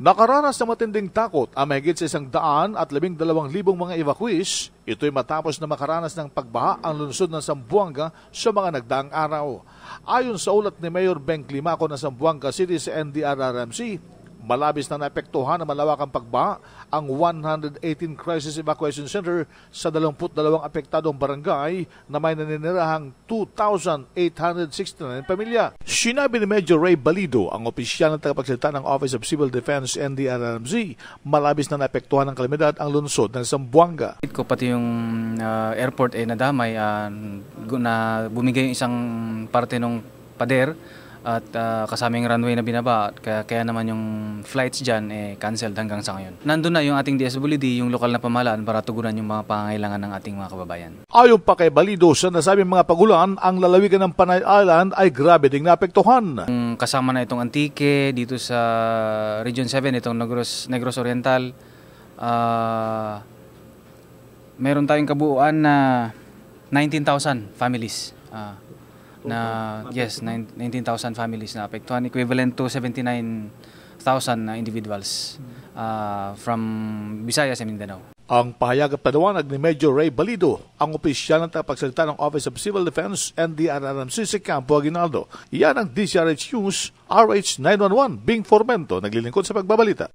Nakaranas ng matinding takot ang mahigit sa 112,000 mga evacuees. Ito'y matapos na makaranas ng pagbaha ang lungsod ng Zamboanga sa mga nagdaang araw. Ayon sa ulat ni Mayor Beng Climaco ng Zamboanga City sa NDRRMC, malabis na naapektuhan ng malawakang pagbaha ang 118 Crisis Evacuation Center sa 22 apektadong barangay na may naninirahang 2,869 pamilya. Sinabi ni Major Ray Balido, ang opisyal na tagapagsalita ng Office of Civil Defense NDRRMC, malabis na naapektuhan ng kalamidad ang lungsod ng Zamboanga. Pati yung airport nadamay na bumigay yung isang parte ng pader at kasaming runway na binaba, kaya naman yung flights dyan canceled hanggang sa ngayon. Nandun na yung ating DSWD, yung lokal na pamahalaan para tugunan yung mga pangangailangan ng ating mga kababayan. Ayon pa kay Balido, sa nasabing mga pagulan, ang lalawigan ng Panay Island ay grabe ding naapektuhan. Kasama na itong Antique, dito sa Region 7, itong Negros Oriental, meron tayong kabuuan na 19,000 families. 19,000 families na apektuhan, equivalent to 79,000 na individuals from Visayas and Mindanao. Ang pahayag at panawanag ni Major Ray Balido, ang opisyal ng tagapagsalita ng Office of Civil Defense NDRRMC sa Campo Aguinaldo. Yan ang DCRH News, RH 911, Bing Formento, naglilingkod sa pagbabalita.